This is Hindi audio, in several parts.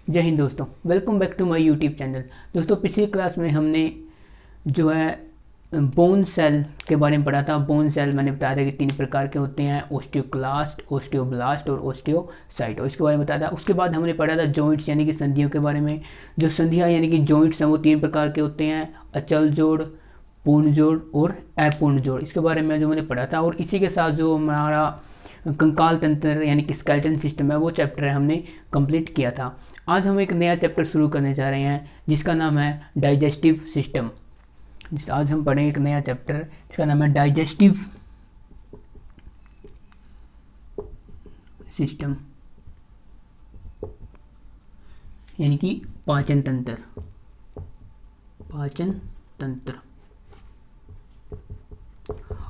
जय हिंद दोस्तों, welcome back to my YouTube channel. दोस्तों, पिछली क्लास में हमने जो है बोन सेल के बारे में पढ़ा था। बोन सेल मैंने बताया था कि 3 प्रकार के होते हैं, ओस्टियोक्लास्ट, ओस्टियोब्लास्ट और ओस्टियोसाइट, और इसके बारे में बताया था। उसके बाद हमने पढ़ा था जॉइंट्स यानी कि संधियों के बारे में। जो संधियाँ यानी कि जॉइंट्स हैं वो 3 प्रकार के होते हैं, अचल जोड़, पूर्ण जोड़ और अपूर्ण जोड़। इसके बारे में जो मैंने पढ़ा था, और इसी के साथ जो हमारा कंकाल तंत्र यानी कि स्केलेटन सिस्टम है वो चैप्टर हमने कंप्लीट किया था। आज हम एक नया चैप्टर शुरू करने जा रहे हैं जिसका नाम है डाइजेस्टिव सिस्टम। आज हम पढ़ेंगे एक नया चैप्टर जिसका नाम है डाइजेस्टिव सिस्टम यानी कि पाचन तंत्र। पाचन तंत्र।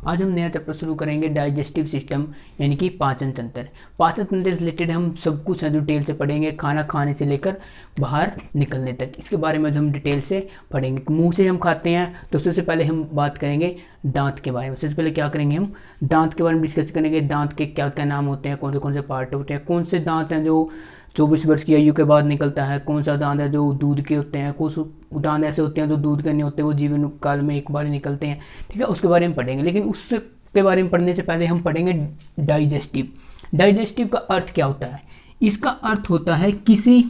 आज हम नया चैप्टर शुरू करेंगे डाइजेस्टिव सिस्टम यानी कि पाचन तंत्र। पाचन तंत्र से रिलेटेड हम सब कुछ डिटेल से पढ़ेंगे, खाना खाने से लेकर बाहर निकलने तक। इसके बारे में जो हम डिटेल से पढ़ेंगे। मुंह से हम खाते हैं तो सबसे पहले हम बात करेंगे दांत के बारे में। सबसे पहले क्या करेंगे, हम दांत के बारे में डिस्कस करेंगे। दांत के क्या क्या नाम होते हैं, कौन से पार्ट होते हैं, कौन से दांत हैं जो 24 वर्ष की आयु के बाद निकलता है, कौन सा दांत है जो दूध के होते हैं, कुछ दांत ऐसे होते हैं जो दूध के नहीं होते, वो जीवन काल में एक बार ही निकलते हैं। ठीक है, उसके बारे में पढ़ेंगे। लेकिन उसके बारे में पढ़ने से पहले हम पढ़ेंगे डाइजेस्टिव। डाइजेस्टिव का अर्थ क्या होता है? इसका अर्थ होता है किसी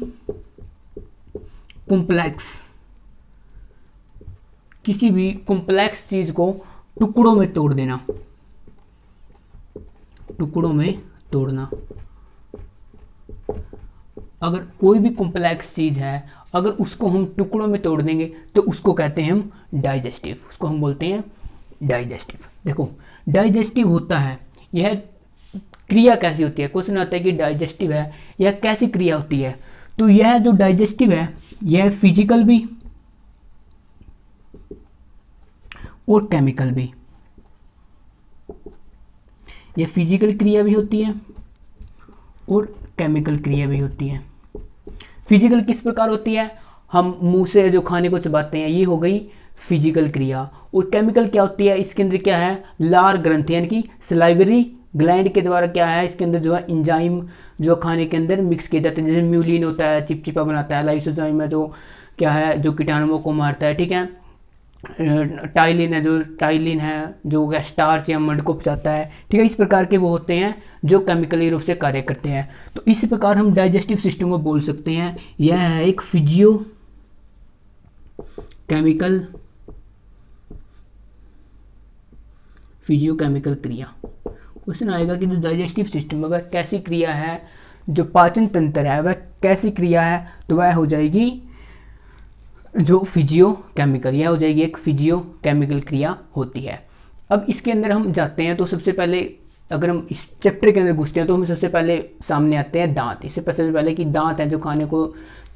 भी कॉम्प्लेक्स चीज को टुकड़ों में तोड़ देना। टुकड़ों में तोड़ना। अगर कोई भी कॉम्प्लेक्स चीज है, अगर उसको हम टुकड़ों में तोड़ देंगे तो उसको कहते हैं हम डाइजेस्टिव। उसको हम बोलते हैं डाइजेस्टिव। देखो, डाइजेस्टिव होता है, यह क्रिया कैसी होती है। क्वेश्चन आता है कि डाइजेस्टिव है, यह कैसी क्रिया होती है। तो यह जो डाइजेस्टिव है यह फिजिकल भी और केमिकल भी। यह फिजिकल क्रिया भी होती है और केमिकल क्रिया भी होती है। फिजिकल किस प्रकार होती है? हम मुंह से जो खाने को चबाते हैं, ये हो गई फिजिकल क्रिया। और केमिकल क्या होती है? इसके अंदर क्या है, लार ग्रंथि यानी कि सलाइवरी ग्लैंड के द्वारा क्या है, इसके अंदर जो है इंजाइम जो खाने के अंदर मिक्स किए जाते हैं। जैसे म्यूलिन होता है, चिपचिपा बनाता है। लाइसोजाइम है जो क्या है, जो कीटाणुओं को मारता है। ठीक है, टाइलिन है जो स्टार्च या मड को पचाता है। ठीक है, इस प्रकार के वो होते हैं जो केमिकली रूप से कार्य करते हैं। तो इस प्रकार हम डाइजेस्टिव सिस्टम को बोल सकते हैं यह है एक फिजियो केमिकल क्रिया। क्वेश्चन आएगा कि जो डाइजेस्टिव सिस्टम है वह कैसी क्रिया है, जो पाचन तंत्र है वह कैसी क्रिया है, तो वह हो जाएगी जो फिजियो केमिकल, यह हो जाएगी एक फिजियो केमिकल क्रिया होती है। अब इसके अंदर हम जाते हैं तो सबसे पहले अगर हम इस चैप्टर के अंदर घुसते हैं तो हम सबसे पहले सामने आते हैं दांत। इससे सबसे पहले कि दांत हैं जो खाने को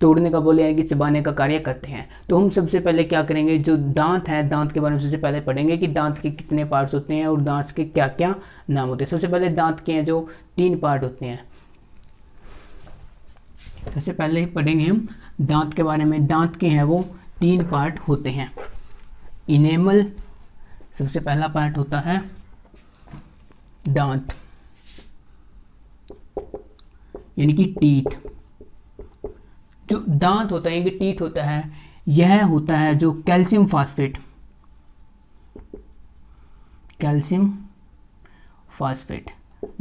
तोड़ने का बोले यानी कि चबाने का कार्य करते हैं। तो हम सबसे पहले क्या करेंगे, जो दांत हैं दांत के बारे में सबसे पहले पढ़ेंगे कि दांत के कितने पार्ट्स होते हैं और दांत के क्या क्या नाम होते हैं। सबसे पहले दांत के हैं जो 3 पार्ट होते हैं। सबसे पहले पढ़ेंगे हम दांत के बारे में। दांत के हैं वो 3 पार्ट होते हैं। इनेमल सबसे पहला पार्ट होता है दांत यानी कि टीथ। जो दांत होता है यानी कि टीथ होता है, यह होता है जो कैल्शियम फास्फेट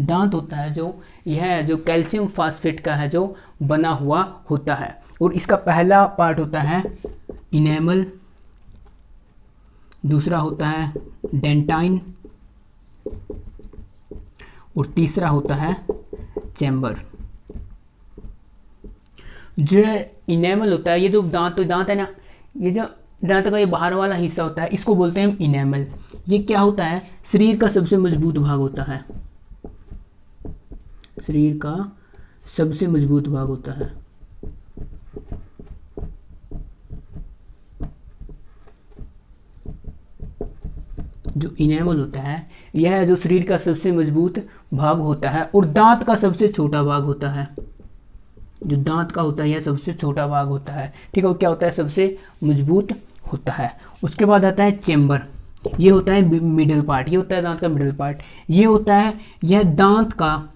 दांत होता है जो यह जो कैल्शियम फास्फेट का है जो बना हुआ होता है। और इसका पहला पार्ट होता है इनेमल, दूसरा होता है डेंटाइन और तीसरा होता है चैम्बर। जो इनेमल होता है, ये जो दांत है ना, ये जो दांत का ये बाहर वाला हिस्सा होता है इसको बोलते हैं हम इनेमल। ये क्या होता है, शरीर का सबसे मजबूत भाग होता है। शरीर का सबसे मजबूत भाग होता है। जो इनेमल होता है यह जो शरीर का सबसे मजबूत भाग होता है और दांत का सबसे छोटा भाग होता है। जो दांत का होता है यह सबसे छोटा भाग होता है। ठीक है, वो क्या होता है, सबसे मजबूत होता है। उसके बाद आता है चेम्बर। ये होता है मिडिल पार्ट, ये होता है दांत का मिडिल पार्ट। ये होता है, यह दांत का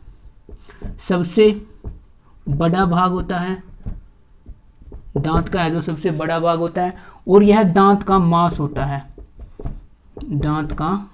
सबसे बड़ा भाग होता है दांत का है जो सबसे बड़ा भाग होता है, और यह दांत का मांस होता है, दांत का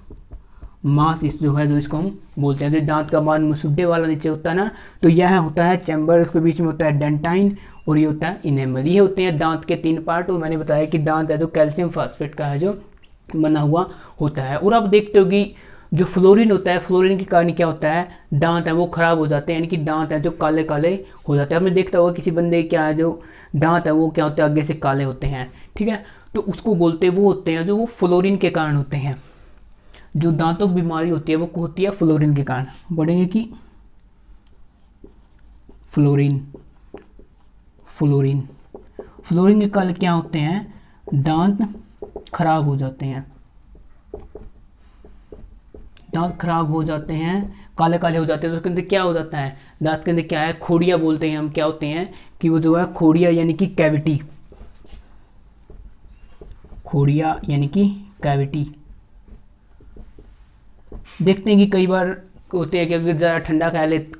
मांस इस जो है जो इसको हम बोलते हैं। जो दांत का मांस मुसुड्डे वाला नीचे होता है ना, तो यह होता है चैम्बर, उसके बीच में होता है डेंटाइन, और ये होता है इनेमल। ये होते हैं दांत के 3 पार्ट। और मैंने बताया कि दांत है जो कैल्शियम फास्फेट का है जो बना हुआ होता है। और आप देखते हो कि जो फ्लोरीन होता है, फ्लोरीन के कारण क्या होता है, दांत है वो खराब हो जाते हैं, यानी कि दांत है जो काले काले हो जाते हैं। आपने देखता होगा किसी बंदे क्या है जो दांत है वो क्या होते हैं, आगे से काले होते हैं, ठीक है। तो उसको बोलते हैं, वो होते हैं जो वो फ्लोरीन के कारण होते हैं। जो दांतों की बीमारी होती है वो होती है फ्लोरीन के कारण। बढ़ेंगे कि फ्लोरीन, फ्लोरीन, फ्लोरीन के कारण क्या होते हैं, दांत खराब हो जाते हैं, दांत खराब हो जाते हैं, काले काले हो जाते हैं। तो उसके अंदर क्या हो जाता है, दांत के अंदर क्या है, खोड़िया बोलते हैं हम, क्या होते हैं कि वो जो है खोड़िया यानी कि कैविटी, खोड़िया यानी कि कैविटी। देखते हैं कि कई बार होते हैं कि अगर ज़रा ठंडा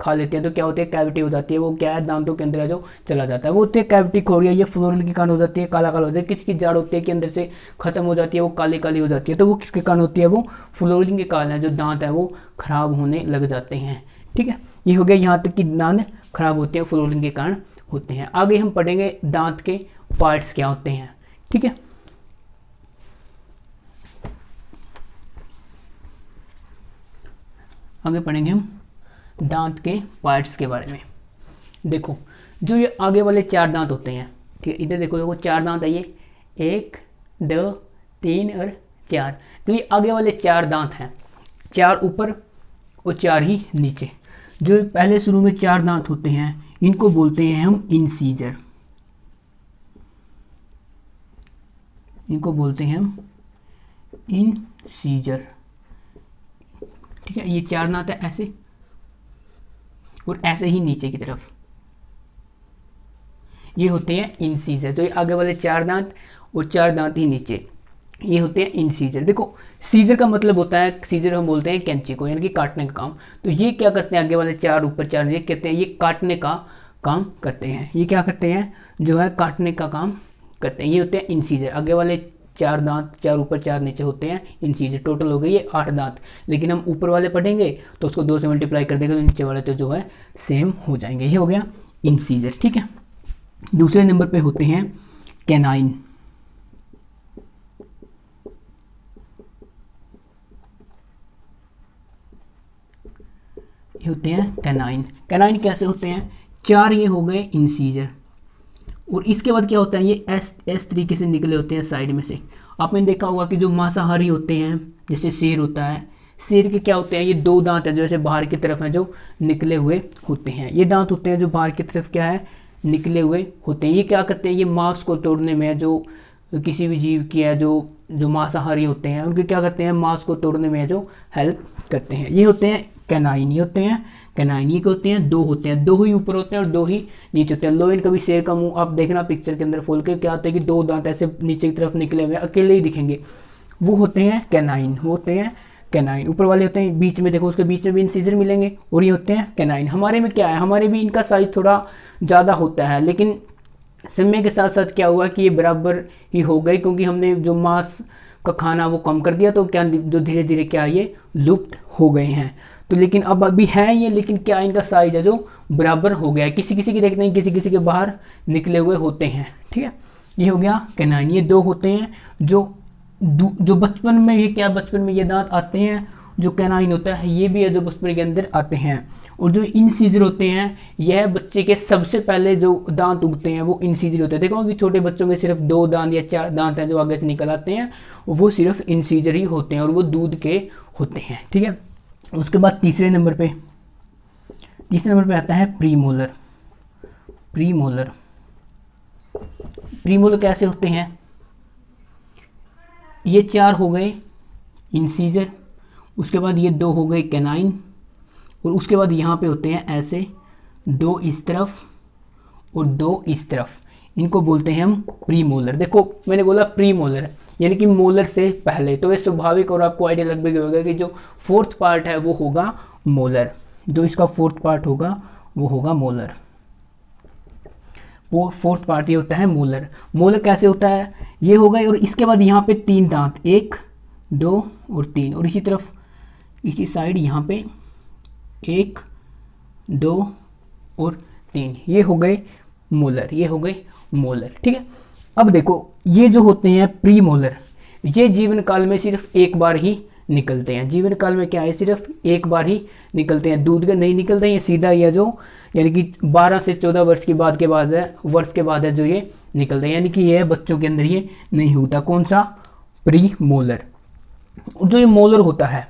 खा लेते हैं तो क्या होती है, कैविटी हो जाती है। वो क्या है, दांतों के अंदर जो चला जाता है, वो होती है कैविटी, खोड़िया। ये फ्लोरीन के कारण हो जाती है, काला काला हो जाता है। किसकी जड़ होती है कि अंदर से खत्म हो जाती है, वो काली काली हो जाती है। तो वो किसके कारण होती है, वो फ्लोरीन के कारण है। जो दांत है वो खराब होने लग जाते हैं, ठीक है। ये हो गया यहाँ तक कि दांत खराब होते हैं, फ्लोरीन के कारण होते हैं। आगे हम पढ़ेंगे दांत के पार्ट्स क्या होते हैं, ठीक है। आगे पढ़ेंगे हम दांत के पार्ट्स के बारे में। देखो जो ये आगे वाले 4 दांत होते हैं, ठीक है, इधर देखो, देखो 4 दांत है, ये 1 2 3 और 4। तो ये आगे वाले 4 दांत हैं, 4 ऊपर और 4 ही नीचे। जो पहले शुरू में 4 दांत होते हैं इनको बोलते हैं हम इंसीजर, इनको बोलते हैं हम इंसीजर, ठीक है। ये 4 दांत है ऐसे, और ऐसे ही नीचे की तरफ, ये होते हैं इंसीजर। तो ये आगे वाले 4 दांत और 4 दांत ही नीचे, ये होते हैं इंसीजर। देखो सीजर का मतलब होता है, सीजर हम बोलते हैं कैंची को, यानी कि काटने का काम। तो ये क्या करते हैं, आगे वाले 4 ऊपर 4, ये कहते हैं ये काटने का काम करते हैं। ये क्या करते हैं, जो है काटने का काम करते हैं। ये होते हैं इंसीजर। आगे वाले 4 दांत, 4 ऊपर 4 नीचे होते हैं इंसीजर। टोटल हो गए ये 8 दांत। लेकिन हम ऊपर वाले पढ़ेंगे तो उसको 2 से मल्टीप्लाई कर देंगे तो नीचे वाले तो जो है सेम हो जाएंगे। ये हो गया इंसीजर, ठीक है। दूसरे नंबर पे होते हैं कैनाइन। ये होते हैं कैनाइन। कैनाइन कैसे होते हैं, 4 ये हो गए इंसीजर, और इसके बाद क्या होता है, ये एस तरीके से निकले होते हैं साइड में से। आपने देखा होगा कि जो मांसाहारी होते हैं, जैसे शेर होता है, शेर के क्या होते हैं, ये 2 दांत हैं जो ऐसे बाहर की तरफ हैं जो निकले हुए होते हैं। ये दांत होते हैं जो बाहर की तरफ क्या है, निकले हुए होते हैं। ये क्या करते हैं, ये मांस को तोड़ने में, जो किसी भी जीव की है जो जो मांसाहारी होते हैं उनके क्या करते हैं, मांस को तोड़ने में जो हेल्प करते हैं। ये होते हैं कैनाइन। ये होते हैं कैनाइन। ये होते हैं 2 होते हैं, 2 ही ऊपर होते हैं और 2 ही नीचे होते हैं। लोइन कभी शेर का मुंह आप देखना पिक्चर के अंदर खोल के, क्या होता है कि 2 दांत ऐसे नीचे की तरफ निकले हुए अकेले ही दिखेंगे, वो होते हैं कैनाइन। वो होते हैं कैनाइन। ऊपर वाले होते हैं, बीच में देखो उसके बीच में भी इंसीजर मिलेंगे, और ये होते हैं कैनाइन। हमारे में क्या है, हमारे भी इनका साइज थोड़ा ज़्यादा होता है, लेकिन समय के साथ साथ क्या हुआ कि ये बराबर ही हो गए, क्योंकि हमने जो मांस का खाना वो कम कर दिया, तो क्या जो धीरे धीरे क्या ये लुप्त हो गए हैं। तो लेकिन अब अभी हैं ये, लेकिन क्या इनका साइज है जो बराबर हो गया है। किसी किसी की देखते हैं, किसी किसी के बाहर निकले हुए होते हैं, ठीक है। ये हो गया कैनाइन। ये 2 होते हैं जो बचपन में, ये क्या बचपन में ये दांत आते हैं, जो कैनाइन होता है ये भी है जो बचपन के अंदर आते हैं। और जो इंसीजर होते हैं, यह बच्चे के सबसे पहले जो दांत उगते हैं वो इंसीजर होते हैं। देखो कि छोटे बच्चों के सिर्फ 2 दांत या 4 दांत हैं जो आगे से निकल आते हैं, वो सिर्फ इंसीजर ही होते हैं और वो दूध के होते हैं, ठीक है। उसके बाद तीसरे नंबर पे आता है प्रीमोलर। प्रीमोलर, प्रीमोलर कैसे होते हैं, ये 4 हो गए इंसीजर, उसके बाद ये 2 हो गए कैनाइन, और उसके बाद यहाँ पे होते हैं ऐसे 2 इस तरफ और 2 इस तरफ। इनको बोलते हैं हम प्रीमोलर। देखो मैंने बोला प्रीमोलर यानी कि मोलर से पहले, तो ये स्वाभाविक और आपको आइडिया लगभग होगा कि जो 4th पार्ट है वो होगा मोलर। जो इसका 4th पार्ट होगा वो होगा मोलर। फोर्थ पार्ट ये होता है मोलर। मोलर कैसे होता है, ये हो गए और इसके बाद यहाँ पे 3 दांत, 1 2 और 3, और इसी तरफ इसी साइड यहाँ पे 1 2 और 3, ये हो गए मोलर, ये हो गए मोलर। ठीक है, अब देखो ये जो होते हैं प्री मोलर, ये जीवन काल में सिर्फ एक बार ही निकलते हैं। जीवन काल में क्या है, सिर्फ एक बार ही निकलते हैं, दूध का नहीं निकलते हैं, ये सीधा ये जो यानी कि 12 से 14 वर्ष के बाद है जो ये निकलते हैं, यानी कि ये बच्चों के अंदर ये नहीं होता। कौन सा, प्री मोलर। जो ये मोलर होता है,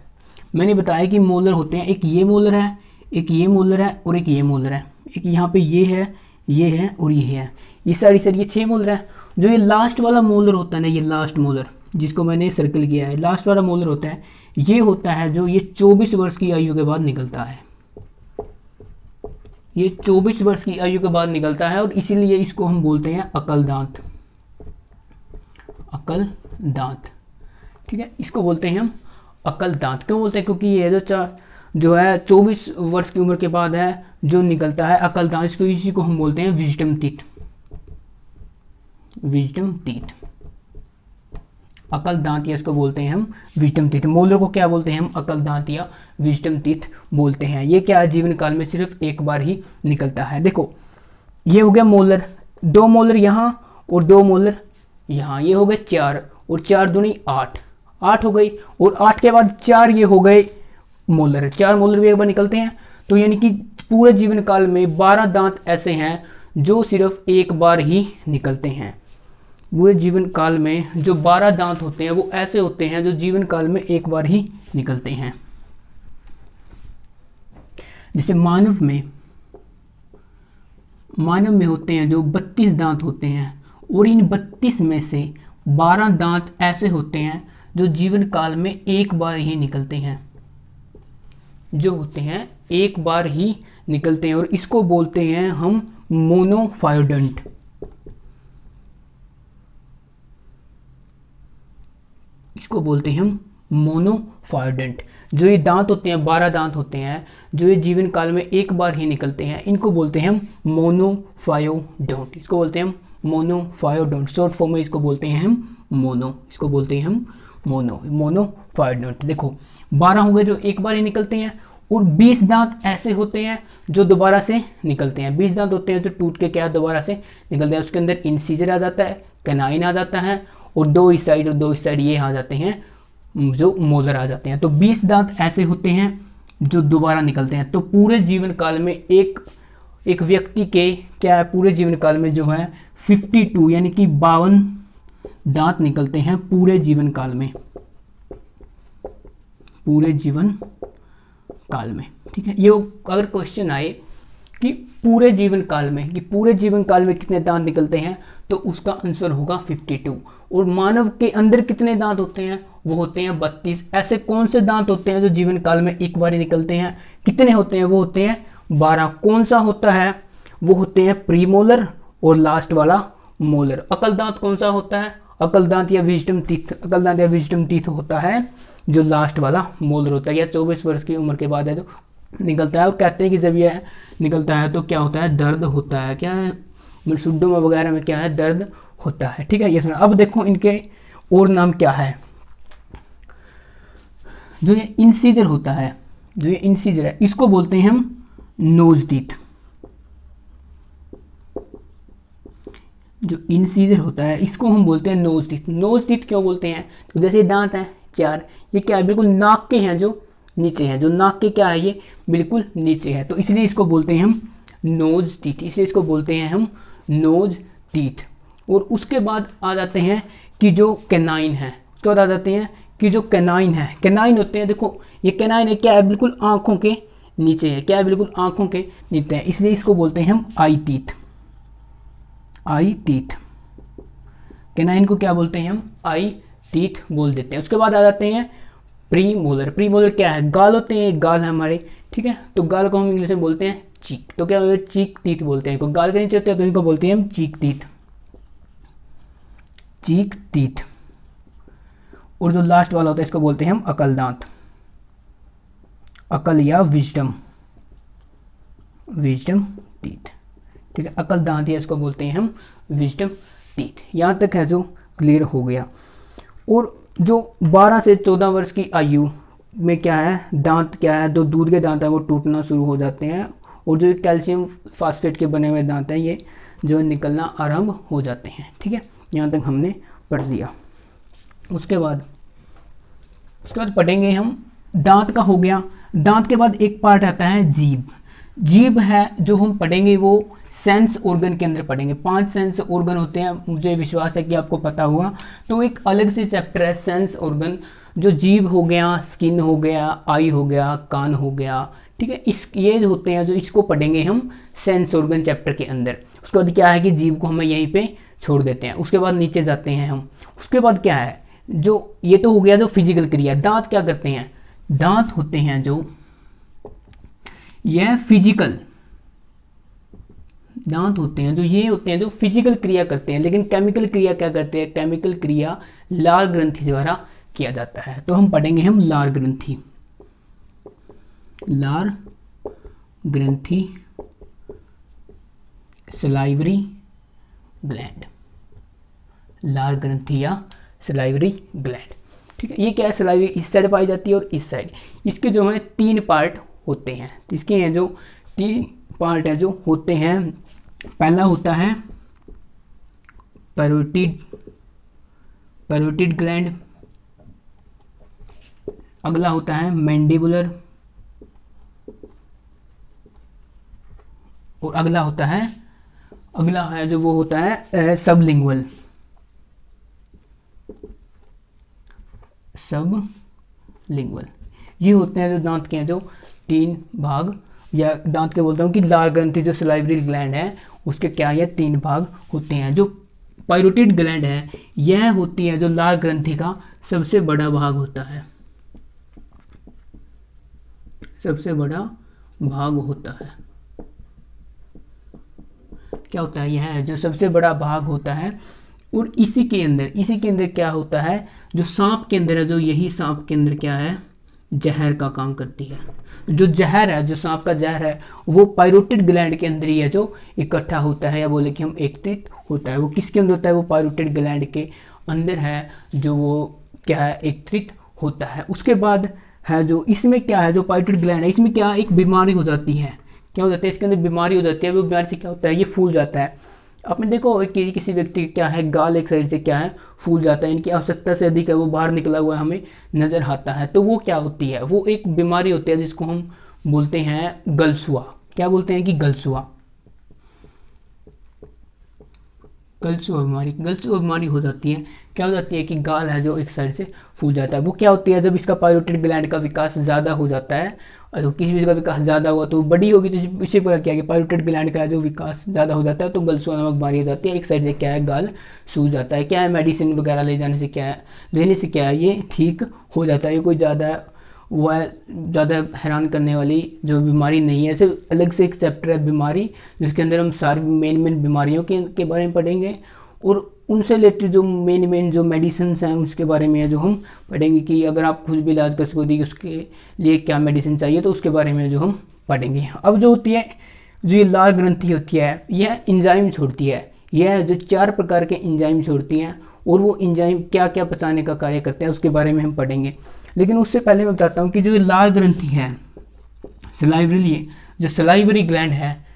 मैंने बताया कि मोलर होते हैं, एक ये मोलर है, एक ये मोलर है और एक ये मोलर है, एक यहाँ पे ये है और ये है, ये सारी ये 6 मोलर है। जो ये लास्ट वाला मोलर होता है ना, ये लास्ट मोलर जिसको मैंने सर्कल किया है, लास्ट वाला मोलर होता है, ये होता है जो ये 24 वर्ष की आयु के बाद निकलता है। ये 24 वर्ष की आयु के बाद निकलता है और इसीलिए इसको हम बोलते हैं अकल दांत। अकल दांत, ठीक है, इसको बोलते हैं हम अकल दांत। क्यों बोलते हैं, क्योंकि ये जो है 24 वर्ष की उम्र के बाद है जो निकलता है अकल दांत, इसको इसी को हम बोलते हैं विजडम टीथ। विजडम टीथ, अकल दांत या इसको बोलते हैं हम विजडम टीथ। मोलर को क्या बोलते हैं हम, अकल दांत या विजडम टीथ बोलते हैं। ये क्या है, जीवन काल में सिर्फ एक बार ही निकलता है। देखो ये हो गया मोलर, 2 मोलर यहाँ और 2 मोलर यहाँ, ये हो गए 4 और 4 दूनी 8, 8 हो गई, और 8 के बाद 4 ये हो गए मोलर, 4 मोलर भी एक बार निकलते हैं। तो यानी कि पूरे जीवन काल में 12 दांत ऐसे हैं जो सिर्फ एक बार ही निकलते हैं। पूरे जीवन काल में जो 12 दांत होते हैं वो ऐसे होते हैं जो जीवन काल में एक बार ही निकलते हैं। जैसे मानव में होते हैं जो 32 दांत होते हैं, और इन 32 में से 12 दांत ऐसे होते हैं जो जीवन काल में एक बार ही निकलते हैं, जो होते हैं एक बार ही निकलते हैं, और इसको बोलते हैं हम मोनोफायोडेंट। इसको बोलते हैं हम मोनोफायोडेंट। जो ये दांत होते हैं, 12 दांत होते हैं जो ये जीवन काल में एक बार ही निकलते हैं, इनको बोलते हैं हम मोनोफायोडोंट। इसको बोलते हैं हम मोनोफायोडोंट, शॉर्ट फॉर्म में इसको बोलते हैं हम मोनो, इसको बोलते हैं हम मोनोफायोडोंट। देखो 12 हो गए जो एक बार ही निकलते हैं, और 20 दांत ऐसे होते हैं जो दोबारा से निकलते हैं। 20 दांत होते हैं जो टूट के क्या दोबारा से निकलते हैं, उसके अंदर इंसीजर आ जाता है, कैनाइन आ जाता है, और 2 इस साइड और 2 इस साइड ये आ जाते हैं जो मोलर आ जाते हैं। तो 20 दांत ऐसे होते हैं जो दोबारा निकलते हैं। तो पूरे जीवन काल में एक व्यक्ति के क्या है, पूरे जीवन काल में जो है 52 यानी कि 52 दांत निकलते हैं पूरे जीवन काल में, पूरे जीवन काल में। ठीक है, ये अगर क्वेश्चन आए कि पूरे जीवन काल में कितने दांत निकलते हैं, तो उसका आंसर होगा 52। और मानव के अंदर कितने दांत होते हैं, वो होते हैं 32। ऐसे कौन से दांत होते हैं जो जीवन काल में एक बार ही निकलते हैं, कितने होते हैं, वो होते हैं 12। कौन सा होता है, वो होते हैं प्रीमोलर और लास्ट वाला मोलर। अकल दांत कौन सा होता है, अकल दांत या विजडम टीथ होता है जो लास्ट वाला मोलर होता है, या 24 वर्ष की उम्र के बाद है जो निकलता है। और कहते हैं कि जब यह निकलता है तो क्या होता है, दर्द होता है, क्या है सुड्डों में वगैरह में क्या है, दर्द होता है। ठीक है, ये सुना। अब देखो इनके और नाम क्या है। जो ये इंसीजर होता है, जो ये इंसीजर है, इसको बोलते हैं हम नोज टीथ। जो इंसीजर होता है इसको हम बोलते हैं नोज टीथ। नोज टीथ क्यों बोलते हैं, तो जैसे दांत हैं 4, ये क्या है, बिल्कुल नाक के हैं जो नीचे हैं, जो नाक के क्या है, ये बिल्कुल नीचे है, तो इसलिए इसको बोलते हैं हम नोज टीथ, इसलिए इसको बोलते हैं हम नोज टीथ। और उसके बाद आ जाते हैं कि जो कैनाइन है, उसके बाद आ जाते हैं कि जो कैनाइन है, कैनाइन होते हैं, देखो ये कैनाइन है, क्या है, बिल्कुल आंखों के नीचे है, क्या है, बिल्कुल आंखों के नीचे है, इसलिए इसको बोलते हैं हम आई टीथ। आई टीथ, कैनाइन को क्या बोलते हैं हम, आई टीथ बोल देते हैं। उसके बाद आ जाते हैं प्री मोलर। प्री मोलर क्या है, गाल होते हैं, गाल है हमारे, ठीक है, तो गाल को हम इंग्लिश में बोलते हैं चीक, तो क्या होता है, चीक टीथ बोलते हैं। तो गाल के नीचे होते हैं तो इनको बोलते हैं हम चीक टीथ, चीक टीथ। और जो लास्ट वाला होता है इसको बोलते हैं हम अकल दांत, अकल या विजडम टीथ। ठीक है, अकल दांत या इसको बोलते हैं हम विजडम टीथ। यहाँ तक है जो क्लियर हो गया। और जो 12 से 14 वर्ष की आयु में क्या है, दांत क्या है, जो दूध के दांत है वो टूटना शुरू हो जाते हैं, और जो कैल्शियम फास्फेट के बने हुए दांत हैं ये जो निकलना आरंभ हो जाते हैं। ठीक है, यहाँ तक हमने पढ़ लिया। उसके बाद पढ़ेंगे हम, दांत का हो गया। दांत के बाद एक पार्ट आता है जीभ। जीभ है जो हम पढ़ेंगे वो सेंस ऑर्गन के अंदर पढ़ेंगे। 5 सेंस ऑर्गन होते हैं, मुझे विश्वास है कि आपको पता हुआ। तो एक अलग से चैप्टर है सेंस ऑर्गन, जो जीभ हो गया, स्किन हो गया, आई हो गया, कान हो गया। ठीक है, ये जो होते हैं जो इसको पढ़ेंगे हम सेंस ऑर्गन चैप्टर के अंदर। उसके बाद क्या है कि जीभ को हमें यहीं पे छोड़ देते हैं। उसके बाद नीचे जाते हैं हम। उसके बाद क्या है, जो ये तो हो गया जो फिजिकल क्रिया। दांत क्या करते हैं, दांत होते हैं जो यह फिजिकल दांत होते हैं जो ये होते हैं जो फिजिकल क्रिया करते हैं, लेकिन केमिकल क्रिया क्या करते हैं, केमिकल क्रिया लार ग्रंथि द्वारा किया जाता है। तो हम पढ़ेंगे हम लार ग्रंथि, लार ग्रंथि, सलाइवरी ग्लैंड, लार ग्रंथि या सलाइवरी ग्लैंड। ठीक है, ये क्या है, सलाइवरी इस साइड पाई जाती है और इस साइड। इसके जो है 3 पार्ट होते हैं। इसके हैं जो 3 पार्ट है जो होते हैं। पहला होता है पैरोटिड ग्लैंड, अगला होता है मैंडिबुलर, और अगला है जो वो होता है सबलिंगुअल। ये होते हैं जो दांत के हैं जो 3 भाग, या दांत के बोलता हूँ कि लार ग्रंथि जो सलाइवरी ग्लैंड है उसके क्या ये 3 भाग होते हैं। जो पायरोटिड ग्लैंड है यह होती है जो लार ग्रंथि का सबसे बड़ा भाग होता है, सबसे बड़ा भाग होता है। क्या होता है, यह है जो सबसे बड़ा भाग होता है। और इसी के अंदर क्या होता है, जो सांप के अंदर है, जो यही सांप के अंदर क्या है, जहर का काम करती है। जो जहर है, जो सांप का जहर है, वो पायरोटिड ग्लैंड के अंदर ही है जो इकट्ठा होता है, या बोले कि हम एकत्रित होता है। वो किसके अंदर होता है, वो पायरोटिड ग्लैंड के अंदर है जो वो क्या है, एकत्रित होता है। उसके बाद है जो इसमें क्या है, जो पायरोटिड ग्लैंड है, इसमें क्या एक बीमारी हो जाती है। क्या हो जाता है, इसके अंदर बीमारी हो जाती है। वो बीमारी से क्या होता है, ये फूल जाता है। आपने देखो कि किसी व्यक्ति क्या है, गाल एक साइड से क्या है, फूल जाता है, इनकी आवश्यकता से अधिक है, वो बाहर निकला हुआ हमें नजर आता है। तो वो क्या होती है, वो एक बीमारी होती है जिसको हम बोलते हैं गलसुआ। क्या बोलते हैं कि गलसुआ बीमारी हो जाती है। क्या हो जाती है कि गाल है जो एक साइड से फूल जाता है। वो क्या होती है, जब इसका पायरोटिड ग्लैंड का विकास ज़्यादा हो जाता है, और किसी चीज़ का विकास ज़्यादा हुआ तो बड़ी होगी, तो इसी पर क्या है, पायरोटिड ग्लैंड का जो विकास ज़्यादा हो जाता है तो गलसुआ नामक बीमारी हो जाती है। एक साइड से क्या है, गाल सूज जाता है। क्या है, मेडिसिन वगैरह लेने से क्या है, ये ठीक हो जाता है। ये कोई ज़्यादा हैरान करने वाली जो बीमारी नहीं है। सिर्फ अलग से एक चैप्टर है बीमारी, जिसके अंदर हम सारी मेन बीमारियों के बारे में पढ़ेंगे, और उनसे रिलेटेड जो मेन जो मेडिसिन हैं उसके बारे में है जो हम पढ़ेंगे, कि अगर आप खुद भी इलाज कर सकोगे उसके लिए क्या मेडिसिन चाहिए, तो उसके बारे में जो हम पढ़ेंगे। अब जो होती है, जो ये लार ग्रंथि होती है, यह इंजाइम छोड़ती है। यह जो 4 प्रकार के इंजाइम छोड़ती हैं, और वो इंजाइम क्या क्या पचाने का कार्य करते हैं उसके बारे में हम पढ़ेंगे। लेकिन उससे पहले मैं बताता हूँ कि जो लार ग्रंथि है, सलाइवरी ग्लैंड है,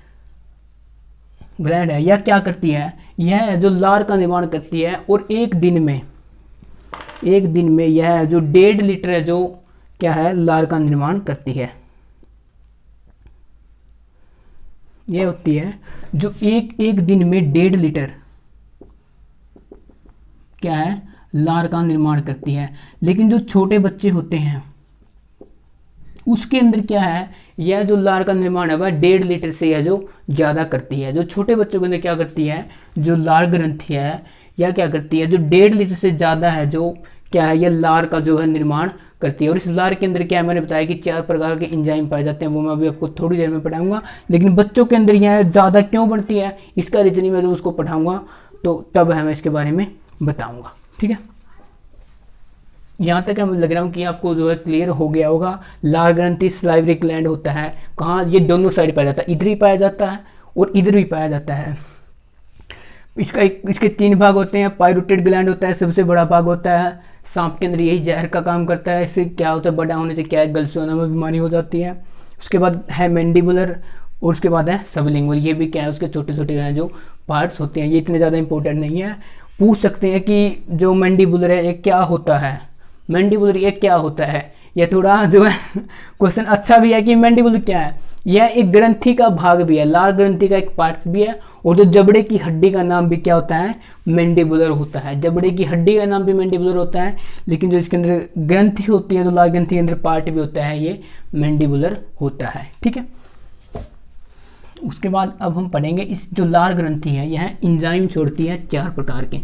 यह क्या करती है, यह जो लार का निर्माण करती है, और एक दिन में यह जो 1.5 लीटर है जो क्या है, लार का निर्माण करती है। यह होती है जो एक दिन में 1.5 लीटर क्या है, लार का निर्माण करती है। लेकिन जो छोटे बच्चे होते हैं उसके अंदर क्या है, यह जो लार का निर्माण है वह 1.5 लीटर से यह जो ज़्यादा करती है। जो छोटे बच्चों के अंदर क्या करती है, जो लार ग्रंथि है यह क्या करती है, जो 1.5 लीटर से ज़्यादा है जो क्या है, यह लार का जो है निर्माण करती है। और इस लार के अंदर क्या है, मैंने बताया कि 4 प्रकार के एंजाइम पाए जाते हैं, वो मैं अभी आपको थोड़ी देर में पढ़ाऊंगा। लेकिन बच्चों के अंदर यह ज़्यादा क्यों बनती है, इसका रीजनिंग मैं जो उसको पढ़ाऊँगा तो तब है मैं इसके बारे में बताऊँगा। ठीक है, यहाँ तक हमें लग रहा हूँ कि आपको जो है क्लियर हो गया होगा। लार ग्रंथि सलाइवरी ग्लैंड होता है कहाँ, ये दोनों साइड पाया जाता है, इधर ही पाया जाता है और इधर भी पाया जाता है। इसके 3 भाग होते हैं। पाइरोटिड ग्लैंड होता है, सबसे बड़ा भाग होता है। सांप के अंदर यही जहर का काम करता है। इससे क्या होता है, बड़ा होने से क्या है, गलसोना में बीमारी हो जाती है। उसके बाद है मैंडिबुलर, और उसके बाद है सबलिंगुअल। ये भी क्या है, उसके छोटे छोटे हैं जो पार्ट्स होते हैं, ये इतने ज़्यादा इंपॉर्टेंट नहीं है। पूछ सकते हैं कि जो मैंडिबुलर है ये क्या होता है, मैंडिबुलर ये क्या होता है। ये थोड़ा जो है क्वेश्चन अच्छा भी है कि मैंडिबुलर क्या है। यह एक ग्रंथि का भाग भी है, लार ग्रंथि का एक पार्ट भी है। और जो जबड़े की हड्डी का नाम भी क्या होता है, मैंडिबुलर होता है। जबड़े की हड्डी का नाम भी मैंडिबुलर होता है, लेकिन जो इसके अंदर ग्रंथि होती है, जो लार ग्रंथि के अंदर पार्ट भी होता है, ये मैंडिबुलर होता है। ठीक है, उसके बाद अब हम पढ़ेंगे इस जो लार ग्रंथि है, यह एंजाइम छोड़ती है 4 प्रकार के।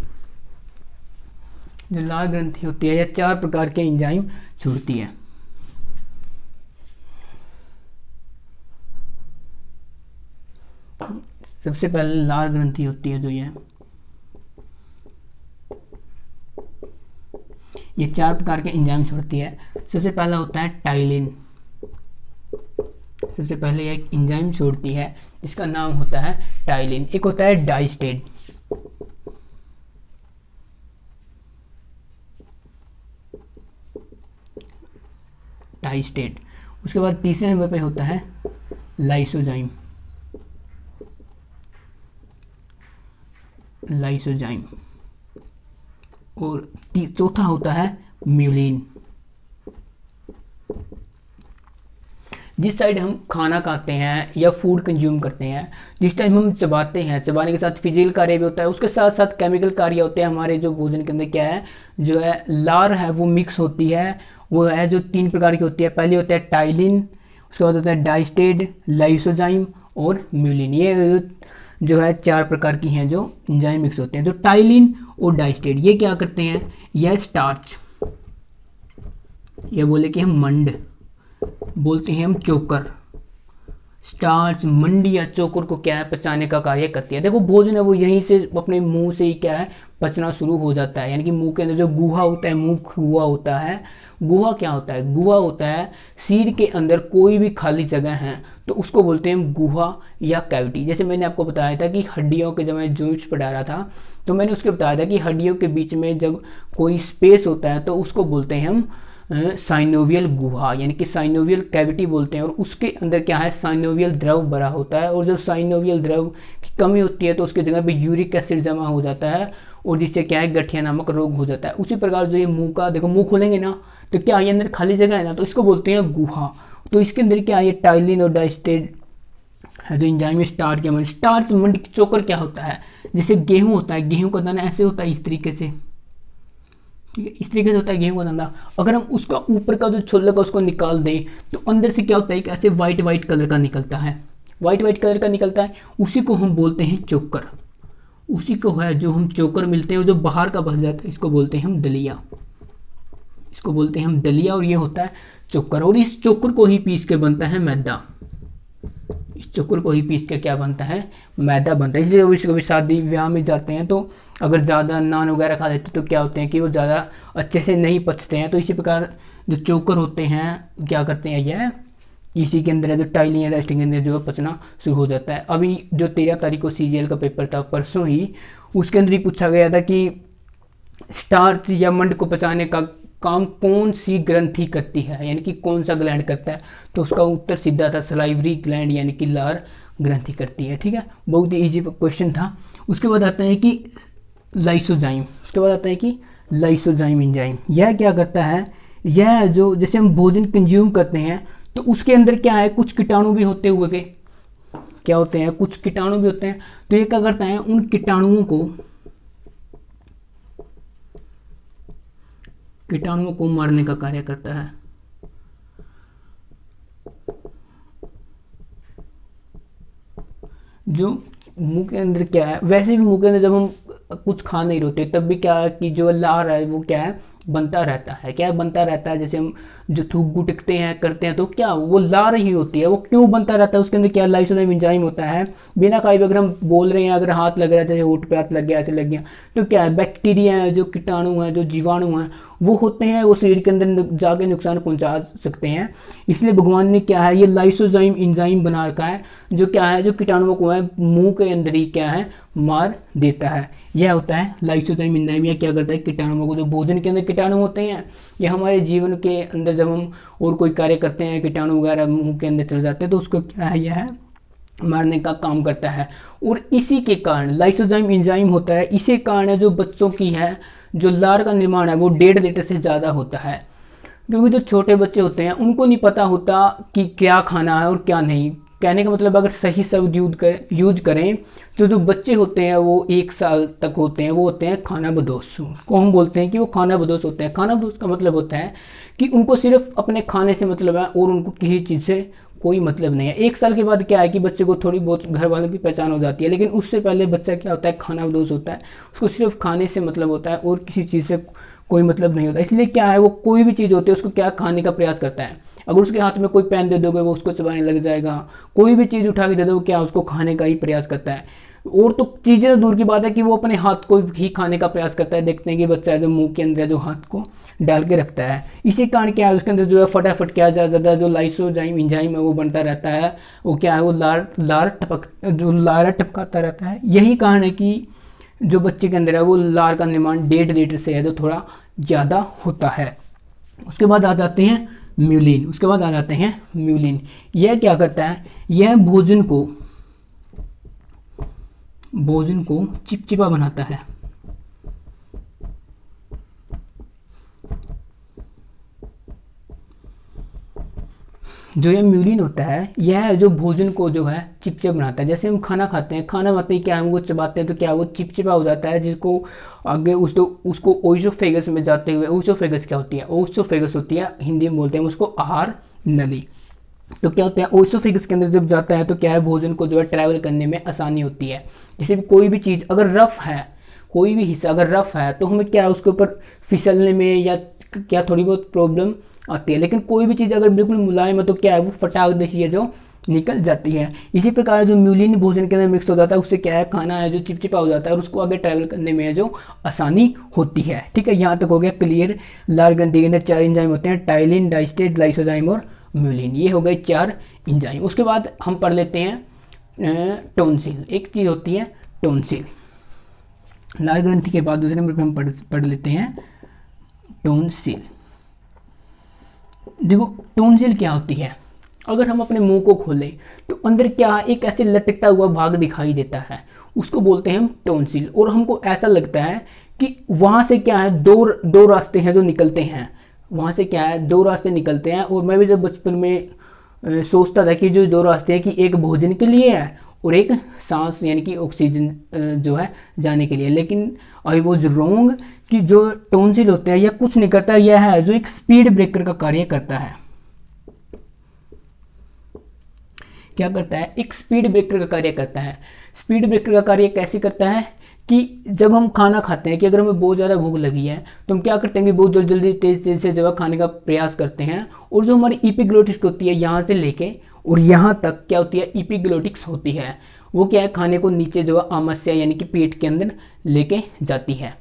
जो लार ग्रंथि होती है यह 4 प्रकार के एंजाइम छोड़ती है। सबसे पहले लार ग्रंथि होती है जो ये 4 प्रकार के एंजाइम छोड़ती है। सबसे पहला होता है टाइलिन। सबसे पहले एक एंजाइम छोड़ती है जिसका नाम होता है टाइलिन। एक होता है डाइस्टेट। डाइस्टेट। उसके बाद तीसरे नंबर पे होता है लाइसोजाइम। लाइसोजाइम। और चौथा होता है म्यूलिन। जिस साइड हम खाना खाते हैं या फूड कंज्यूम करते हैं, जिस टाइम हम चबाते हैं, चबाने के साथ फिजिकल कार्य भी होता है, उसके साथ साथ केमिकल कार्य होते हैं। हमारे जो भोजन के अंदर क्या है, जो है लार है वो मिक्स होती है। वो है जो 3 प्रकार की होती है। पहले होता है टाइलिन, उसके बाद होता है डाइस्टेट, लाइसोजाइम और म्यूलिन। ये जो है 4 प्रकार की हैं जो एंजाइम मिक्स होते हैं। तो टाइलिन और डाइस्टेट ये क्या करते हैं, यह स्टार्च, या बोले कि हम मंड, बोलते हैं हम चोकर। स्टार्च, मंडी या चोकर को क्या है, पचाने का कार्य करती है। देखो भोजन है वो यहीं से अपने मुंह से ही क्या है, पचना शुरू हो जाता है। यानी कि मुंह के अंदर जो गुहा होता है, मुंह गुहा होता है। गुहा क्या होता है, गुहा होता है सिर के अंदर कोई भी खाली जगह है तो उसको बोलते हैं गुहा या कैविटी। जैसे मैंने आपको बताया था कि हड्डियों के, जब मैं जॉइंट्स पढ़ा रहा था तो मैंने उसके बताया था कि हड्डियों के बीच में जब कोई स्पेस होता है तो उसको बोलते हैं हम साइनोवियल गुहा, यानी कि साइनोवियल कैविटी बोलते हैं। और उसके अंदर क्या है, साइनोवियल द्रव भरा होता है। और जब साइनोवियल द्रव की कमी होती है तो उसकी जगह पे यूरिक एसिड जमा हो जाता है, और जिससे क्या है, गठिया नामक रोग हो जाता है। उसी प्रकार जो ये मुंह का, देखो मुंह खोलेंगे ना तो क्या ये अंदर खाली जगह है ना, तो इसको बोलते हैं गुहा। तो इसके अंदर क्या है, ये टाइलिन और डाइस्टेट है जो एंजाइम स्टार्च के, स्टार्च मंड चोकर क्या होता है, जैसे गेहूं होता है, गेहूं का दाना ऐसे होता है, इस तरीके से, ठीक है, इस तरीके से होता है गेहूं का दाना। अगर हम उसका ऊपर का जो छोले का उसको निकाल दें तो अंदर से क्या होता है कि ऐसे वाइट वाइट कलर का निकलता है, वाइट वाइट कलर का निकलता है। उसी को हम बोलते हैं चोकर। उसी को है जो हम चोकर मिलते हैं, जो बाहर का बच जाता है, इसको बोलते हैं हम दलिया। इसको बोलते हैं हम दलिया, और ये होता है चोकर। और इस चोकर को ही पीस के बनता है मैदा। इस चोकर को ही पीस के क्या बनता है, मैदा बनता है। इसलिए कभी शादी ब्याह में जाते हैं तो अगर ज़्यादा नान वगैरह खा लेते तो क्या होते हैं कि वो ज़्यादा अच्छे से नहीं पचते हैं। तो इसी प्रकार जो चोकर होते हैं क्या करते हैं, यह इसी के अंदर है जो टाइलिन या डाइस्टेट के अंदर जो पचना शुरू हो जाता है। अभी जो 13 तारीख को CGL का पेपर था परसों ही, उसके अंदर ही पूछा गया था कि स्टार्च या मंड को पचाने का काम कौन सी ग्रंथि करती है, यानी कि कौन सा ग्लैंड करता है। तो उसका उत्तर सीधा था सलाइवरी ग्लैंड, यानी कि लार ग्रंथि करती है। ठीक है, बहुत ही ईजी क्वेश्चन था। उसके बाद आता है कि लाइसोजाइम। उसके बाद आता है कि लाइसोजाइम एंजाइम, यह क्या करता है, यह जो जैसे हम भोजन कंज्यूम करते हैं तो उसके अंदर क्या है, कुछ कीटाणु भी होते हुए के क्या होते हैं, कुछ कीटाणु भी होते हैं। तो ये क्या करता है, उन कीटाणुओं को मारने का कार्य करता है। जो मुंह के अंदर क्या है, वैसे भी मुंह के अंदर जब हम कुछ खा नहीं होते तब भी क्या है कि जो लार है वो क्या है, बनता रहता है। क्या बनता रहता है, जैसे हम जो थूक गुटकते हैं करते हैं, तो क्या वो लार ही होती है। वो क्यों बनता रहता है, उसके अंदर क्या लाइसोजाइम एंजाइम होता है। बिना खाए भी अगर हम बोल रहे हैं, अगर हाथ लग रहा है, जैसे होठ पे हाथ लग गया, ऐसे लग गया, तो क्या है, बैक्टीरिया है, जो कीटाणु हैं, जो जीवाणु हैं, वो होते हैं, वो शरीर के अंदर जाके नुकसान पहुंचा सकते हैं। इसलिए भगवान ने क्या है, ये लाइसोजाइम एंजाइम बना रखा है, जो क्या है, जो कीटाणुओं को है मुंह के अंदर ही क्या है, मार देता है। यह होता है लाइसोजाइम एंजाइम। यह क्या करता है, कीटाणुओं को, जो भोजन के अंदर कीटाणु होते हैं, या हमारे जीवन के अंदर जब हम और कोई कार्य करते हैं, कीटाणु वगैरह मुंह के अंदर चले जाते हैं, तो उसको क्या है, यह मारने का काम करता है। और इसी के कारण लाइसोजाइम एंजाइम होता है। इसी कारण है जो बच्चों की है, जो लार का निर्माण है, वो 1.5 लीटर से ज़्यादा होता है। क्योंकि जो छोटे बच्चे होते हैं, उनको नहीं पता होता कि क्या खाना है और क्या नहीं। कहने का मतलब, अगर सही शब्द यूज करें, जो बच्चे होते हैं वो 1 साल तक होते हैं, वो होते हैं खाना बदोश। को हम बोलते हैं कि वो खाना बदोश होते हैं। खाना बदोश का मतलब होता है कि उनको सिर्फ अपने खाने से मतलब है और उनको किसी चीज़ से कोई मतलब नहीं है। 1 साल के बाद क्या है कि बच्चे को थोड़ी बहुत घर वालों की पहचान हो जाती है, लेकिन उससे पहले बच्चा क्या होता है, खाना बदोश होता है। उसको सिर्फ खाने से मतलब होता है और किसी चीज़ से कोई मतलब नहीं होता। इसलिए क्या है, वो कोई भी चीज़ होती है उसको क्या खाने का प्रयास करता है। अगर उसके हाथ में कोई पेन दे दोगे, वो उसको चबाने लग जाएगा। कोई भी चीज़ उठा के दे दो, क्या उसको खाने का ही प्रयास करता है। और तो चीज़ें दूर की बात है कि वो अपने हाथ को ही खाने का प्रयास करता है। देखते हैं कि बच्चा है जो मुंह के अंदर जो हाथ को डाल के रखता है। इसी कारण क्या है, उसके अंदर जो है फटाफट क्या ज़्यादा जो लाइसोजाइम एंजाइम है वो बनता रहता है। वो क्या है, वो लार टपकाता रहता है। यही कारण है कि जो बच्चे के अंदर है वो लार का निर्माण 1.5 लीटर से है, जो थोड़ा ज़्यादा होता है। उसके बाद आ जाते हैं म्यूलिन। यह क्या करता है, यह भोजन को चिपचिपा बनाता है। जो ये म्यूलिन होता है, यह जो भोजन को जो है चिपचिपा बनाता है। जैसे हम खाना खाते हैं, खाना खाते ही क्या हम वो चबाते हैं, तो क्या वो चिपचिपा हो जाता है, जिसको आगे उसको ओइसोफेगस में जाते हुए, ओइसोफेगस क्या होती है, ओइसोफेगस होती है, हिंदी में बोलते हैं उसको आहार नली। तो क्या होता है, ओइसोफेगस के अंदर जब जाता है तो क्या है, भोजन को जो है ट्रैवल करने में आसानी होती है। जैसे कोई भी चीज़ अगर रफ है, कोई भी हिस्सा अगर रफ है, तो हमें क्या है उसके ऊपर फिसलने में या क्या थोड़ी बहुत प्रॉब्लम आती है। लेकिन कोई भी चीज़ अगर बिल्कुल मुलायम है, तो क्या है, वो फटाक देखिए जो निकल जाती है। इसी प्रकार जो म्यूलिन भोजन के अंदर मिक्स हो जाता है, उससे क्या है, खाना है जो चिपचिपा हो जाता है और उसको आगे ट्रैवल करने में जो आसानी होती है। ठीक है, यहाँ तक हो गया क्लियर। लार ग्रंथि के अंदर 4 एंजाइम होते हैं, टाइलिन, डाइस्टेट, लाइसोजाइम और म्यूलिन। ये हो गए 4 एंजाइम। उसके बाद हम पढ़ लेते हैं टोंसिल। एक चीज़ होती है टोंसिल। लार ग्रंथि के बाद दूसरे नंबर पर हम पढ़ लेते हैं टोंसिल। देखो टोंसिल क्या होती है, अगर हम अपने मुंह को खोलें तो अंदर क्या एक ऐसे लटकता हुआ भाग दिखाई देता है, उसको बोलते हैं हम टोंसिल। और हमको ऐसा लगता है कि वहाँ से क्या है, दो रास्ते हैं जो निकलते हैं। वहाँ से क्या है, 2 रास्ते निकलते हैं। और मैं भी जब बचपन में सोचता था कि जो 2 रास्ते हैं, कि एक भोजन के लिए है और एक सांस यानी कि ऑक्सीजन जो है जाने के लिए। लेकिन आई वॉज रॉन्ग, कि जो टोंसिल होता है यह कुछ नहीं करता, यह है जो एक स्पीड ब्रेकर का कार्य करता है। क्या करता है, एक स्पीड ब्रेकर का कार्य करता है। स्पीड ब्रेकर का कार्य कैसे करता है, कि जब हम खाना खाते हैं, कि अगर हमें बहुत ज़्यादा भूख लगी है, तो हम क्या करते हैं कि बहुत जल्दी तेज से जो है खाने का प्रयास करते हैं। और जो हमारी इपिग्लोटिक्स होती है, यहाँ से लेके और यहाँ तक क्या होती है, इपिग्लोटिक्स होती है। वो क्या है, खाने को नीचे जो है आमाशय यानी कि पेट के अंदर लेके जाती है।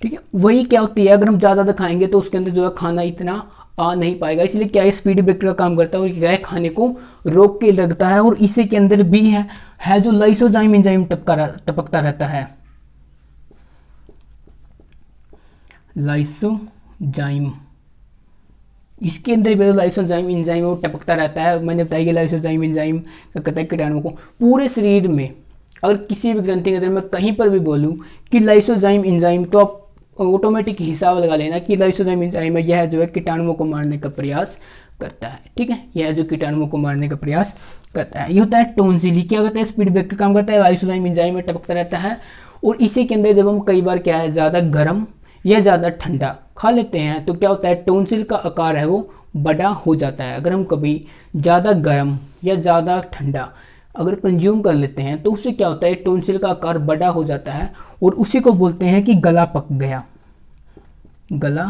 ठीक है, वही क्या होती है, अगर हम ज़्यादा खाएंगे तो उसके अंदर जो है खाना इतना आ नहीं पाएगा। इसलिए क्या है, स्पीड ब्रेकर का काम करता है और क्या है, खाने को रोक के लगता है। और इसी के अंदर भी है जो लाइसोजाइम एंजाइम टपकता रहता है। लाइसोजाइम, इसके अंदर भी लाइसोजाइम एंजाइम वो टपकता रहता है। मैंने बताया कि लाइसोजाइम एंजाइम क्या करता है, कीटाणुओं को पूरे शरीर में, अगर किसी भी ग्रंथि के अंदर मैं कहीं पर भी बोलूँ कि लाइसोजाइम एंजाइम, तो आप ऑटोमेटिक हिसाब लगा लेना कि लाइसोजाइम एंजाइम है, यह जो है कीटाणुओं को मारने का प्रयास करता है। ठीक है, यह जो कीटाणुओं को मारने का प्रयास करता है, ये होता है टोंसिल। क्या करता है, स्पीड ब्रेकर काम करता है, लाइसोजाइम एंजाइम में टपकता रहता है। और इसी के अंदर जब हम कई बार क्या है, ज़्यादा गर्म या ज़्यादा ठंडा खा लेते हैं, तो क्या होता है, टोंसिल का आकार है वो बड़ा हो जाता है। अगर हम कभी ज़्यादा गर्म या ज़्यादा ठंडा अगर कंज्यूम कर लेते हैं, तो उससे क्या होता है, टोंसिल का आकार बड़ा हो जाता है। और उसी को बोलते हैं कि गला पक गया, गला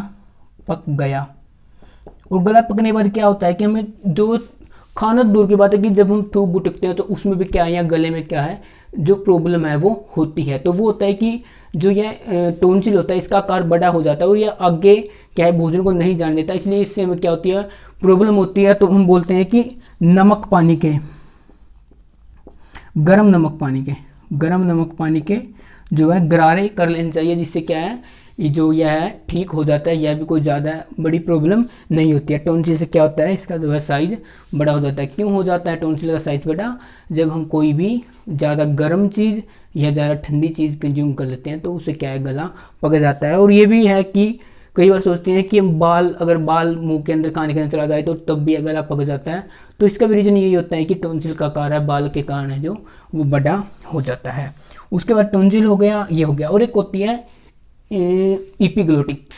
पक गया। और गला पकने के बाद क्या होता है कि हमें जो खाना दूर की बात है कि जब हम थूक गुटकते हैं तो उसमें भी क्या है, या गले में क्या है जो प्रॉब्लम है वो होती है। तो वो होता है कि जो ये टोंसिल होता है इसका आकार बड़ा हो जाता है और यह आगे क्या है भोजन को नहीं जाने देता, इसलिए इससे हमें क्या होती है प्रॉब्लम होती है। तो हम बोलते हैं कि नमक पानी के, गर्म नमक पानी के जो है गरारे कर लेने चाहिए, जिससे क्या है ये जो यह है ठीक हो जाता है, यह भी कोई ज़्यादा बड़ी प्रॉब्लम नहीं होती है। टोंसिल से क्या होता है इसका जो है साइज़ बड़ा हो जाता है। क्यों हो जाता है टोंसिल का साइज़ बड़ा? जब हम कोई भी ज़्यादा गर्म चीज़ या ज़्यादा ठंडी चीज़ कंज्यूम कर लेते हैं तो उससे क्या है गला पक जाता है। और ये भी है कि कई बार सोचते हैं कि हम अगर बाल मुंह के अंदर खाने के अंदर चला जाए तो तब भी गला पक जाता है। तो इसका भी रीज़न यही होता है कि टोंसिल का आकार है बाल के कारण है जो वो बड़ा हो जाता है। उसके बाद टोंसिल हो गया, ये हो गया। और एक होती है इपिग्लोटिक्स।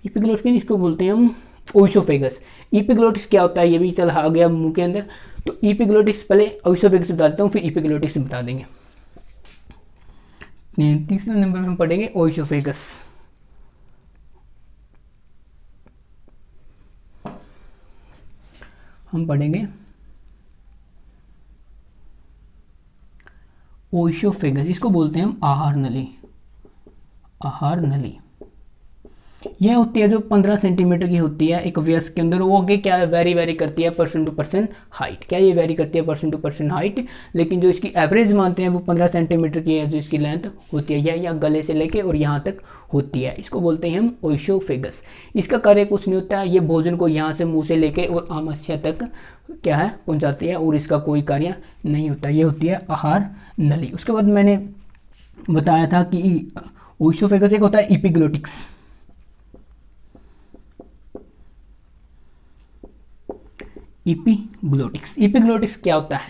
इपिग्लोटिक्स इसको बोलते हैं हम ओइसोफेगस। इपिग्लोटिक्स क्या होता है ये भी चला आ गया मुंह के अंदर। तो इपिग्लोटिक्स पहले ओइसोफेगस बता देता हूँ, फिर इपिग्लोटिक्स बता देंगे। तीसरे नंबर में हम पढ़ेंगे ओइसोफेगस। हम पढ़ेंगे ओइसोफेगस, इसको बोलते हैं हम आहार नली। यह होती है जो 15 सेंटीमीटर की होती है एक वयस्क के अंदर। वो आगे क्या है वेरी करती है पर्सन टू पर्सन हाइट। क्या ये वेरी करती है पर्सन टू पर्सन हाइट, लेकिन जो इसकी एवरेज मानते हैं वो 15 सेंटीमीटर की है जो इसकी लेंथ होती है। यह या गले से लेके और यहाँ तक होती है। इसको बोलते हैं हम ओइसोफेगस। इसका कार्य कुछ नहीं होता है, ये भोजन को यहाँ से मुँह से लेके और आमाशय तक क्या है पहुँचाती है और इसका कोई कार्य नहीं होता। ये होती है आहार नली। उसके बाद मैंने बताया था कि ओइसोफेगस एक होता है इपिग्लोटिक्स। इपिग्लोटिक्स क्या होता है?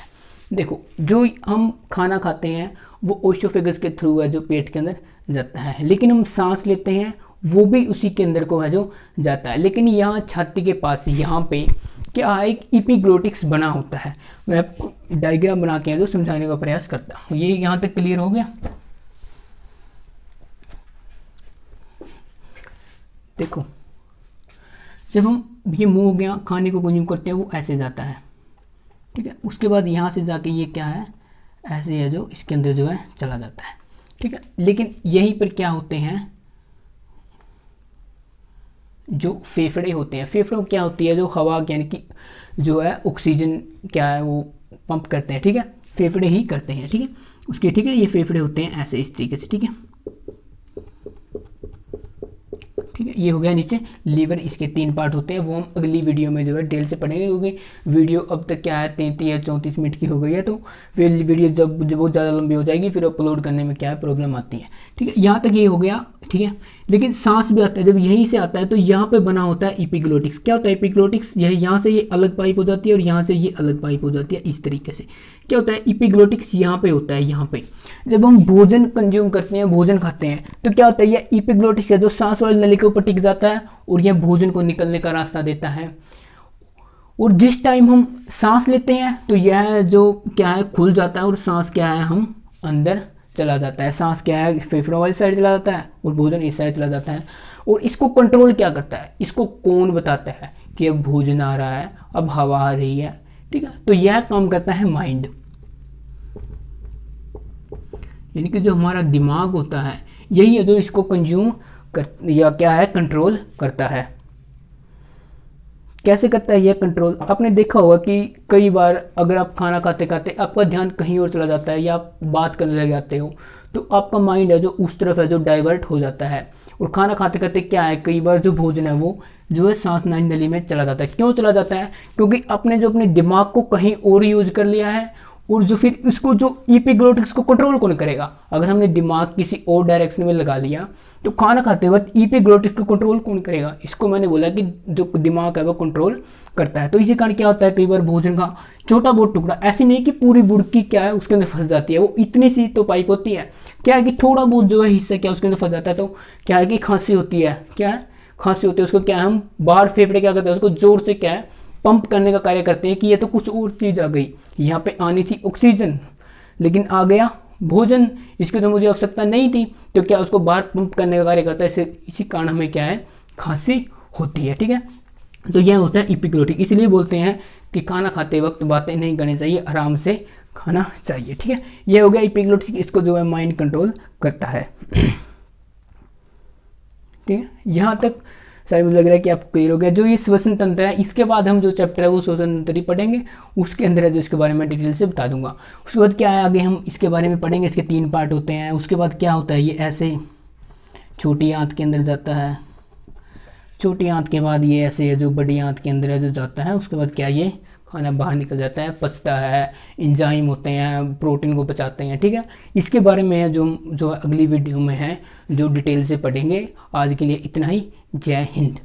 देखो जो हम खाना खाते हैं वो ओइसोफेगस के थ्रू है जो पेट के अंदर जाता है, लेकिन हम सांस लेते हैं वो भी उसी के अंदर को है जो जाता है। लेकिन यहाँ छाती के पास यहाँ पे क्या है एक इपिग्लोटिक्स बना होता है। मैं डायग्राम बना के जो समझाने का प्रयास करता हूँ। ये यहाँ तक क्लियर हो गया? देखो जब हम ये मुंह हो गया खाने को कंज्यूम करते हैं वो ऐसे जाता है, ठीक है। उसके बाद यहाँ से जाके ये क्या है ऐसे है जो इसके अंदर जो है चला जाता है, ठीक है। लेकिन यहीं पर क्या होते हैं जो फेफड़े होते हैं, फेफड़ों क्या होती है जो हवा यानी कि जो है ऑक्सीजन क्या है वो पंप करते हैं, ठीक है। फेफड़े ही करते हैं, ठीक है उसके, ठीक है। ये फेफड़े होते हैं ऐसे इस तरीके से, ठीक है। ठीक है ये हो गया नीचे लीवर। इसके 3 पार्ट होते हैं, वो हम अगली वीडियो में जो है डिटेल से पढ़ेंगे, क्योंकि वीडियो अब तक क्या है 33 या 34 मिनट की हो गई है। तो फिर वीडियो जब बहुत ज़्यादा लंबी हो जाएगी फिर अपलोड करने में क्या है प्रॉब्लम आती है, ठीक है। यहाँ तक ये हो गया, ठीक है। लेकिन सांस भी आता है, जब यहीं से आता है तो यहाँ पे बना होता है इपिग्लोटिक्स। क्या होता है इपिग्लोटिक्स? यह यहाँ से ये अलग पाइप हो जाती है और यहाँ से ये अलग पाइप हो जाती है इस तरीके से। क्या होता है इपिग्लोटिक्स यहाँ पे होता है। यहाँ पे जब हम भोजन कंज्यूम करते हैं भोजन खाते हैं तो क्या होता है ये इपिग्लोटिक्स है जो सांस वाली नली के ऊपर टिक जाता है और यह भोजन को निकलने का रास्ता देता है। और जिस टाइम हम सांस लेते हैं तो यह जो क्या है खुल जाता है और सांस क्या है हम अंदर चला जाता है। सांस क्या है फेफड़ों वाली साइड चला जाता है और भोजन इस साइड चला जाता है। और इसको कंट्रोल क्या करता है? इसको कौन बताता है कि अब भोजन आ रहा है, अब हवा आ रही है, ठीक है। तो यह काम करता है माइंड, यानी कि जो हमारा दिमाग होता है यही है जो इसको कंज्यूम कर या क्या है कंट्रोल करता है। कैसे करता है यह कंट्रोल? आपने देखा होगा कि कई बार अगर आप खाना खाते खाते आपका ध्यान कहीं और चला जाता है या आप बात करने लग जाते हो तो आपका माइंड है जो उस तरफ है जो डाइवर्ट हो जाता है। और खाना खाते खाते क्या है कई बार जो भोजन है वो जो है सांस नली में चला जाता है। क्यों चला जाता है? क्योंकि आपने जो अपने दिमाग को कहीं और यूज कर लिया है और जो फिर इसको जो इपिग्लोटिक्स को कंट्रोल कौन करेगा? अगर हमने दिमाग किसी और डायरेक्शन में लगा लिया तो खाना खाते वक्त इपिग्लोटिक्स को कंट्रोल कौन करेगा? इसको मैंने बोला कि जो दिमाग है वो कंट्रोल करता है। तो इसी कारण क्या होता है कई बार भोजन का छोटा बहुत टुकड़ा, ऐसी नहीं कि पूरी बुड़की क्या है उसके अंदर फंस जाती है, वो इतनी सी तो पाइप होती है, क्या है कि थोड़ा बहुत जो है हिस्सा क्या उसके अंदर फंस जाता है। तो क्या है कि खांसी होती है, क्या है खांसी होती है, उसको क्या है हम बाहर फेफड़े क्या करते हैं उसको जोर से क्या है पंप करने का कार्य करते हैं कि ये तो कुछ और चीज़ आ गई, यहाँ पे आनी थी ऑक्सीजन लेकिन आ गया भोजन, इसकी तो मुझे आवश्यकता नहीं थी, तो क्या उसको बाहर पंप करने का कार्य करता है। इसी कारण हमें क्या है खांसी होती है, ठीक है। तो यह होता है इपिग्लोटिक, इसलिए बोलते हैं कि खाना खाते वक्त बातें नहीं करनी चाहिए, आराम से खाना चाहिए। ठीक है, यह हो गया इपिग्लोटिक, इसको जो है माइंड कंट्रोल करता है। ठीक है, यहाँ तक शायद मुझे लग रहा है कि आपको क्लियर हो गया। जो ये श्वसन तंत्र है, इसके बाद हम जो चैप्टर है वो श्वसन तंत्र ही पढ़ेंगे, उसके अंदर है जो इसके बारे में डिटेल से बता दूंगा। उसके बाद क्या है, आगे हम इसके बारे में पढ़ेंगे, इसके 3 पार्ट होते हैं। उसके बाद क्या होता है, ये ऐसे छोटी आंत के अंदर जाता है, छोटी आंत के बाद ये ऐसे है जो बड़ी आंत के अंदर है जो जाता है, उसके बाद क्या ये खाना बाहर निकल जाता है, पचता है, इंजाइम होते हैं, प्रोटीन को पचाते हैं। ठीक है, इसके बारे में है जो अगली वीडियो में है जो डिटेल से पढ़ेंगे। आज के लिए इतना ही। जय हिंद।